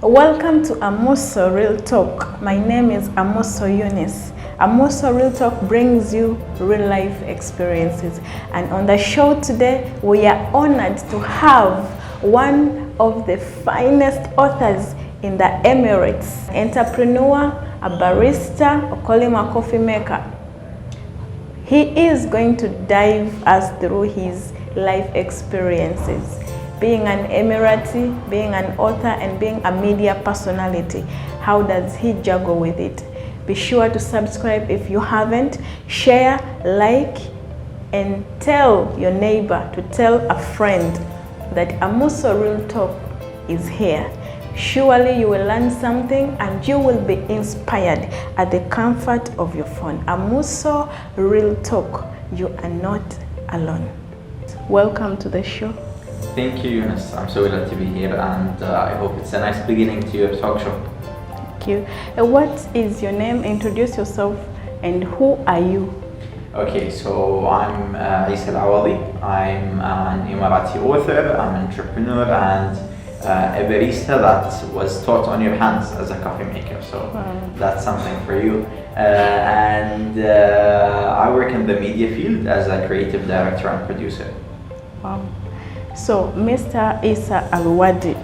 Welcome to Amuso Real Talk. My name is Amuso Eunice. Amuso Real Talk brings you real life experiences. And on the show today, we are honored to have one of the finest authors in the Emirates, entrepreneur, a barista, or call him a coffee maker. He is going to dive us through his life experiences. Being an Emirati, being an author, and being a media personality, how does he juggle with it? Be sure to subscribe if you haven't, share, like, and tell your neighbor to tell a friend that Amuso Real Talk is here. Surely you will learn something and you will be inspired at the comfort of your phone. Amuso Real Talk, you are not alone. Welcome to the show. Thank you, Eunice. I'm so glad to be here, and I hope it's a nice beginning to your talk show. Thank you. What is your name? Introduce yourself, and who are you? Okay, so I'm Isa Awadhi. I'm an Emirati author, I'm an entrepreneur, and a barista that was taught on your hands as a coffee maker. So that's something for you. I work in the media field as a creative director and producer. Wow. So, Mr. Isa Awadhi,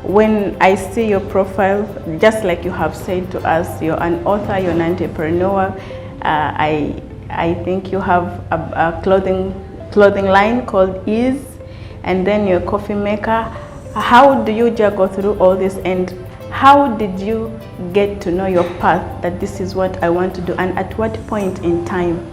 when I see your profile, just like you have said to us, you're an author, you're an entrepreneur. I think you have a clothing line called Ease, and then you're a coffee maker. How do you juggle through all this, and how did you get to know your path, that this is what I want to do, and at what point in time?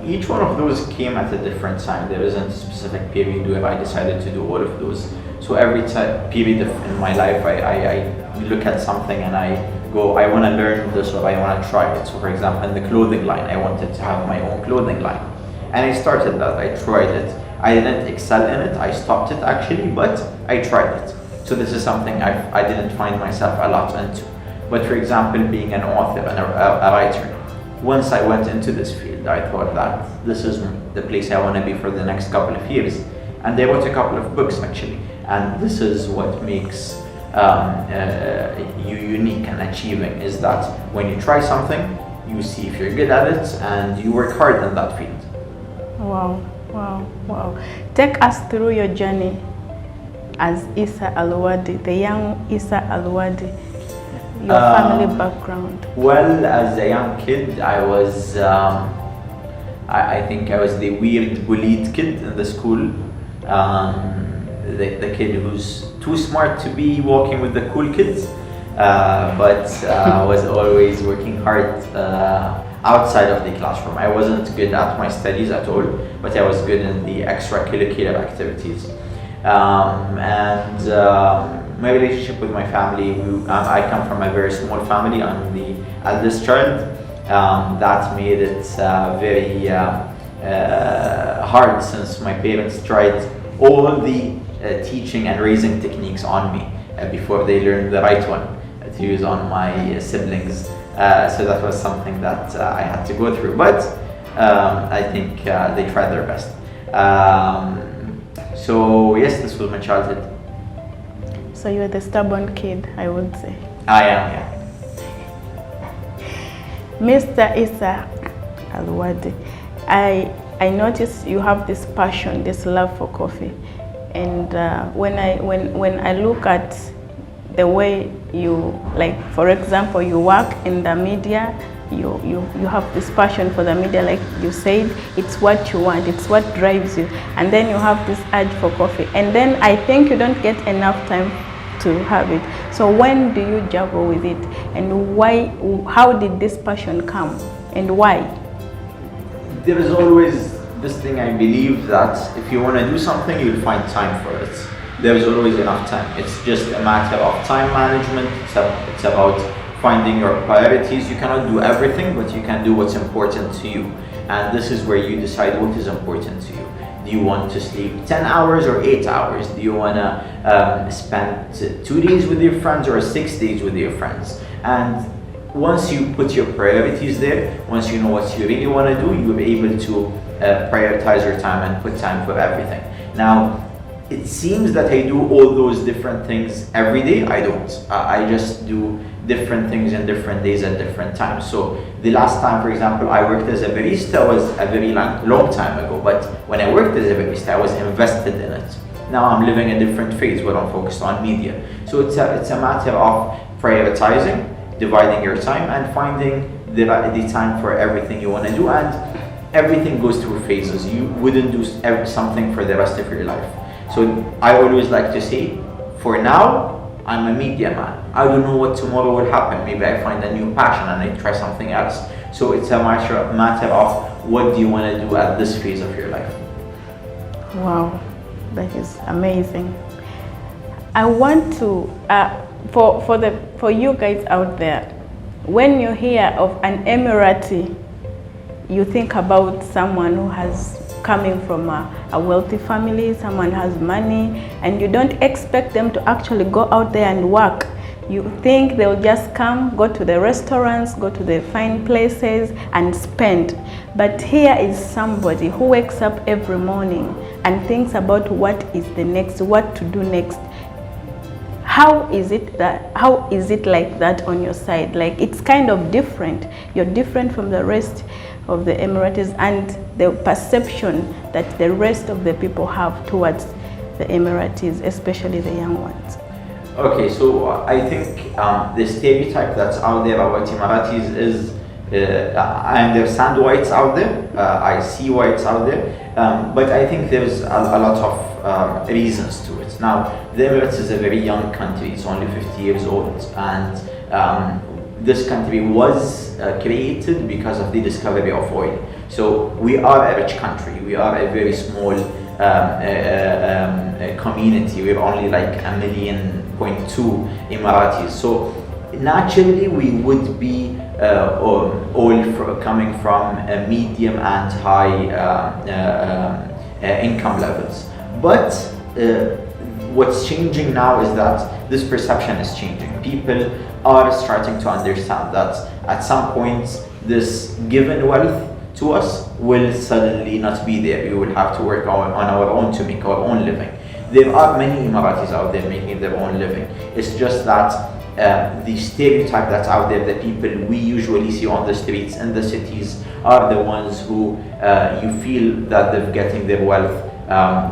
Each one of those came at a different time. There isn't a specific period where I decided to do all of those. So every period in my life, I look at something and I go, I want to learn this or I want to try it. So for example, in the clothing line, I wanted to have my own clothing line. And I started that, I tried it. I didn't excel in it, I stopped it actually, but I tried it. So this is something I didn't find myself a lot into. But for example, being an author and a writer, once I went into this field, I thought that this is the place I want to be for the next couple of years. And I wrote a couple of books actually. And this is what makes you unique and achieving, is that when you try something, you see if you're good at it and you work hard in that field. Wow, wow, wow. Take us through your journey as Isa Awadhi, the young Isa Awadhi. Your family background? Well, as a young kid, I was, I think I was the weird bullied kid in the school. The kid who's too smart to be walking with the cool kids, but was always working hard outside of the classroom. I wasn't good at my studies at all, but I was good in the extracurricular activities. My relationship with my family, I come from a very small family. I'm the eldest child. That made it very hard, since my parents tried all the teaching and raising techniques on me before they learned the right one to use on my siblings. So that was something that I had to go through, but I think they tried their best. So yes, this was my childhood. So you were the stubborn kid, I would say. I am, yeah. Mr. Isa Awadhi, I noticed you have this passion, this love for coffee, and when I look at the way you, like for example, you work in the media, you have this passion for the media, like you said, it's what you want, it's what drives you, and then you have this urge for coffee, and then I think you don't get enough time to have it. So when do you juggle with it, and why? How did this passion come, and why? There is always this thing, I believe, that if you want to do something, you'll find time for it. There is always enough time. It's just a matter of time management. It's about finding your priorities. You cannot do everything, but you can do what's important to you. And this is where you decide what is important to you. Do you want to sleep 10 hours or 8 hours? Do you want to spend 2 days with your friends or 6 days with your friends? And once you put your priorities there, once you know what you really want to do, you'll be able to prioritize your time and put time for everything. Now, it seems that I do all those different things every day. I don't. I just do different things in different days at different times. So the last time, for example, I worked as a barista was a very long time ago. But when I worked as a barista, I was invested in it. Now I'm living a different phase where I'm focused on media. So it's a matter of prioritizing, dividing your time, and finding the time for everything you want to do. And everything goes through phases. You wouldn't do something for the rest of your life. So I always like to say, for now, I'm a media man. I don't know what tomorrow will happen. Maybe I find a new passion and I try something else. So it's a matter of what do you want to do at this phase of your life. Wow, that is amazing. I want to, for you guys out there, when you hear of an Emirati, you think about someone who has coming from a wealthy family, someone has money, and you don't expect them to actually go out there and work. You think they'll just come, go to the restaurants, go to the fine places and spend. But here is somebody who wakes up every morning and thinks about what is the next, what to do next. How is it like that on your side? Like, it's kind of different. You're different from the rest of the Emiratis and the perception that the rest of the people have towards the Emiratis, especially the young ones. Okay, so I think the stereotype that's out there about Emiratis is, I understand why it's out there, I see why it's out there, but I think there's a lot of reasons to it. Now, the Emirates is a very young country, it's only 50 years old, and this country was created because of the discovery of oil. So we are a rich country, we are a very small community, we're only like 1.2 million Emiratis. So naturally we would be all coming from medium and high income levels. But what's changing now is that this perception is changing. People are starting to understand that at some point this given wealth to us will suddenly not be there. We will have to work on our own to make our own living. There are many Emiratis out there making their own living. It's just that the stereotype that's out there, the people we usually see on the streets in the cities are the ones who you feel that they're getting their wealth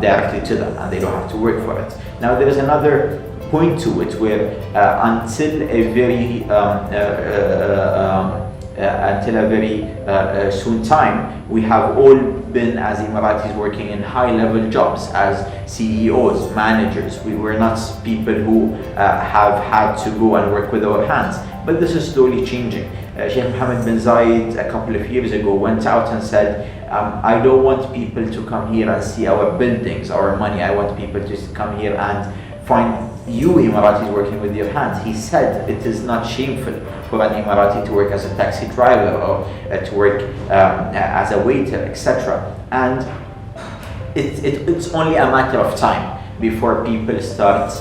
directly to them and they don't have to work for it. Now there is another point to it where until a very soon time, we have all been as Emiratis working in high-level jobs as CEOs, managers. We were not people who have had to go and work with our hands. But this is slowly changing. Sheikh Mohammed bin Zayed a couple of years ago went out and said, I don't want people to come here and see our buildings, our money. I want people to come here and find you Emiratis working with your hands. He said it is not shameful for an Emirati to work as a taxi driver or to work as a waiter, etc. And it's only a matter of time before people start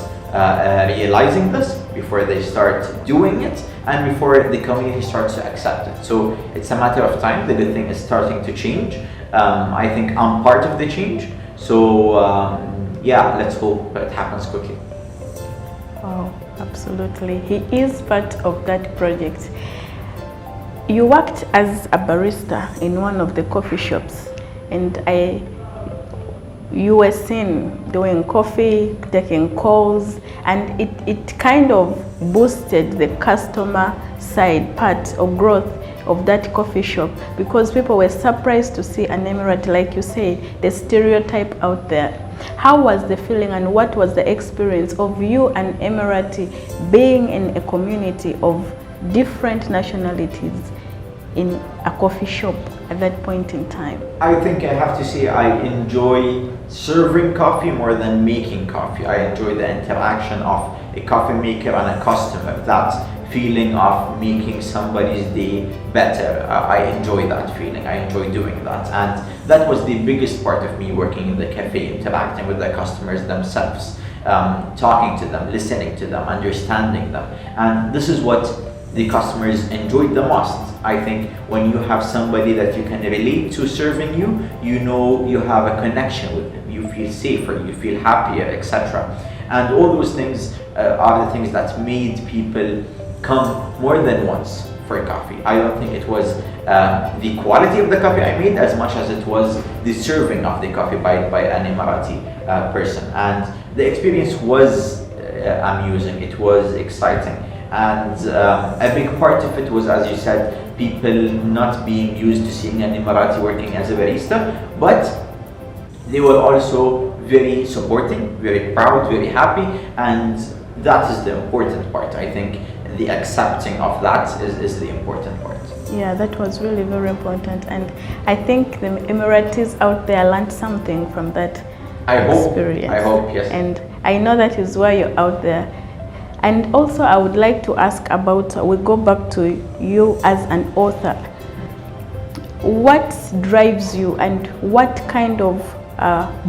realizing this, before they start doing it, and before the community starts to accept it. So it's a matter of time. The good thing is starting to change. I think I'm part of the change. So yeah, let's hope it happens quickly. Wow, absolutely. He is part of that project. You worked as a barista in one of the coffee shops, and you were seen doing coffee, taking calls, and it kind of boosted the customer side part or growth of that coffee shop, because people were surprised to see an Emirati, like you say, the stereotype out there. How was the feeling and what was the experience of you, an Emirati, being in a community of different nationalities in a coffee shop at that point in time? I think I have to say I enjoy serving coffee more than making coffee. I enjoy the interaction of a coffee maker and a customer. That feeling of making somebody's day better. I enjoy that feeling. I enjoy doing that. And that was the biggest part of me working in the cafe, interacting with the customers themselves, talking to them, listening to them, understanding them. And this is what the customers enjoyed the most. I think when you have somebody that you can relate to serving you, you know you have a connection with them. You you feel safer, you feel happier, etc. And all those things are the things that made people come more than once for coffee. I don't think it was the quality of the coffee I made as much as it was the serving of the coffee by an Emirati person. And the experience was amusing, it was exciting. And a big part of it was, as you said, people not being used to seeing an Emirati working as a barista, but they were also very supporting, very proud, very happy, and that is the important part. I think the accepting of that is the important part. Yeah, that was really very important, and I think the Emiratis out there learned something from that experience. I hope, yes. And I know that is why you're out there. And also I would like to ask about, we go back to you as an author. What drives you and what kind of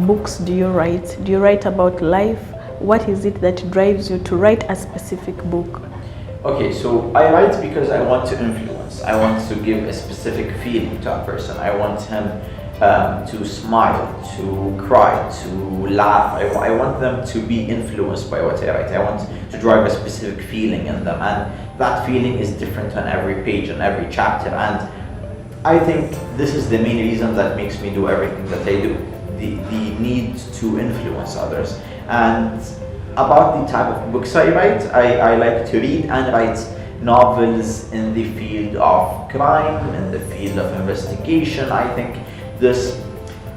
books do you write? Do you write about life? What is it that drives you to write a specific book? Okay, so I write because I want to influence. I want to give a specific feeling to a person. I want him to smile, to cry, to laugh. I want them to be influenced by what I write. I want to drive a specific feeling in them, and that feeling is different on every page, on every chapter. And I think this is the main reason that makes me do everything that I do. The need to influence others. And about the type of books I write, I like to read and write novels in the field of crime, in the field of investigation. I think this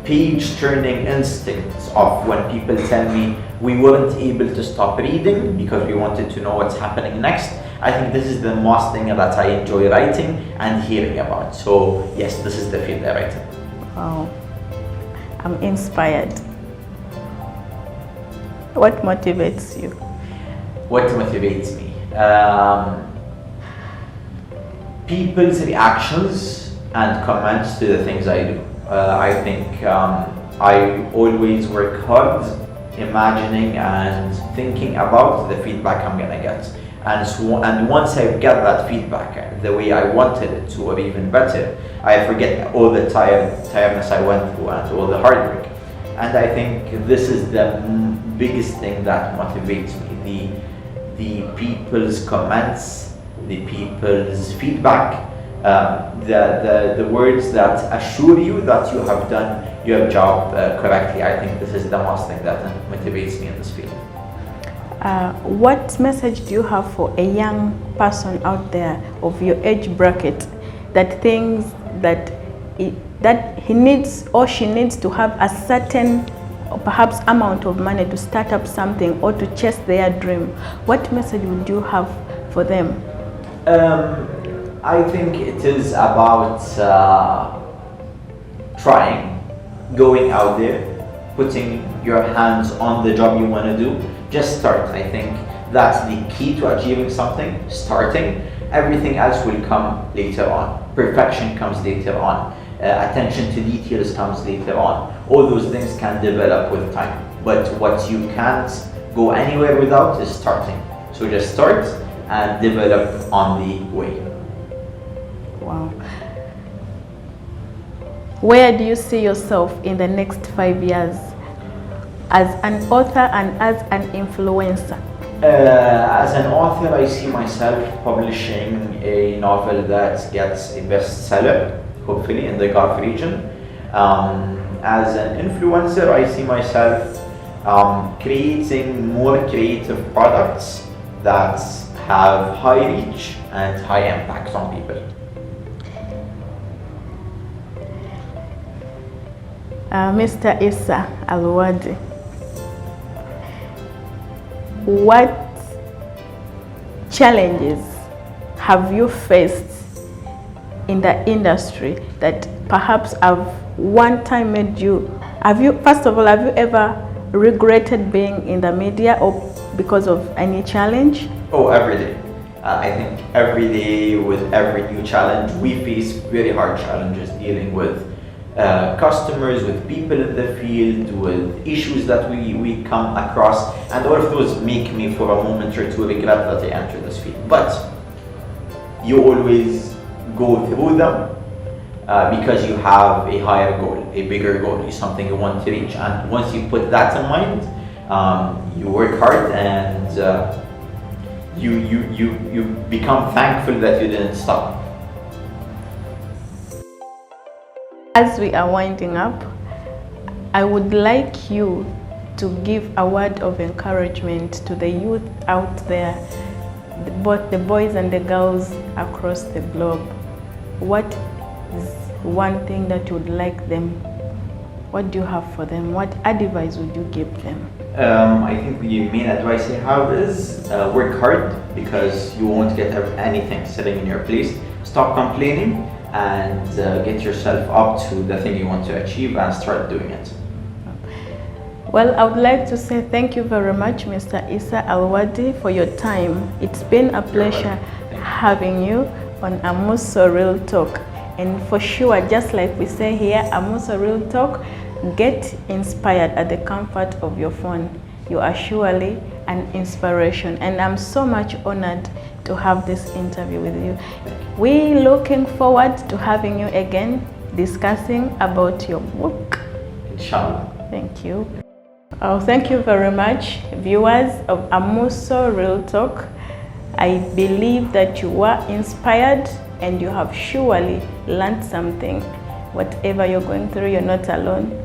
page-turning instinct of when people tell me we weren't able to stop reading because we wanted to know what's happening next, I think this is the most thing that I enjoy writing and hearing about. So yes, this is the field I write in. Wow, I'm inspired. What motivates you? What motivates me? People's reactions and comments to the things I do. I think I always work hard imagining and thinking about the feedback I'm gonna get. And once I get that feedback the way I wanted it to, or even better, I forget all the tiredness I went through and all the hard work. And I think this is the biggest thing that motivates me, the people's comments, the people's feedback, the words that assure you that you have done your job correctly. I think this is the most thing that motivates me in this field. What message do you have for a young person out there of your age bracket that thinks that he needs or she needs to have a certain or perhaps amount of money to start up something or to chase their dream? What message would you have for them? I think it is about trying, going out there, putting your hands on the job you want to do. Just start. I think that's the key to achieving something, starting. Everything else will come later on. Perfection comes later on. Attention to details comes later on. All those things can develop with time. But what you can't go anywhere without is starting. So just start and develop on the way. Wow. Where do you see yourself in the next 5 years as an author and as an influencer? As an author, I see myself publishing a novel that gets a bestseller, hopefully in the Gulf region. As an influencer, I see myself creating more creative products that have high reach and high impact on people. Mr. Issa Al-Awadhi, what challenges have you faced in the industry that perhaps have one time made you, first of all, have you ever regretted being in the media or because of any challenge? Oh, every day. I think every day with every new challenge, we face very hard challenges dealing with customers, with people in the field, with issues that we come across, and all of those make me for a moment or two regret that I entered this field. But you always go through them, because you have a higher goal, a bigger goal, something you want to reach. And once you put that in mind, you work hard, and you become thankful that you didn't stop. As we are winding up, I would like you to give a word of encouragement to the youth out there, both the boys and the girls across the globe. What is one thing that you would like them? What do you have for them? What advice would you give them? I think the main advice I have is work hard, because you won't get anything sitting in your place. Stop complaining and get yourself up to the thing you want to achieve and start doing it. Well, I would like to say thank you very much, Mr. Issa Awadhi, for your time. It's been a pleasure having you on Amuso Real Talk. And for sure, just like we say here, Amuso Real Talk, get inspired at the comfort of your phone. You are surely an inspiration. And I'm so much honored to have this interview with you. We're looking forward to having you again, discussing about your book. Inshallah. Thank you. Oh, thank you very much, viewers of Amuso Real Talk. I believe that you were inspired and you have surely learned something. Whatever you're going through, you're not alone.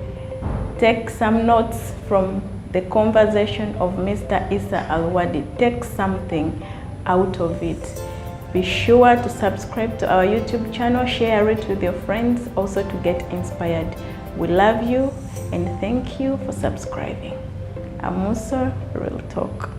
Take some notes from the conversation of Mr. Issa Awadhi. Take something out of it. Be sure to subscribe to our YouTube channel, share it with your friends, also to get inspired. We love you and thank you for subscribing. Amuso Real Talk.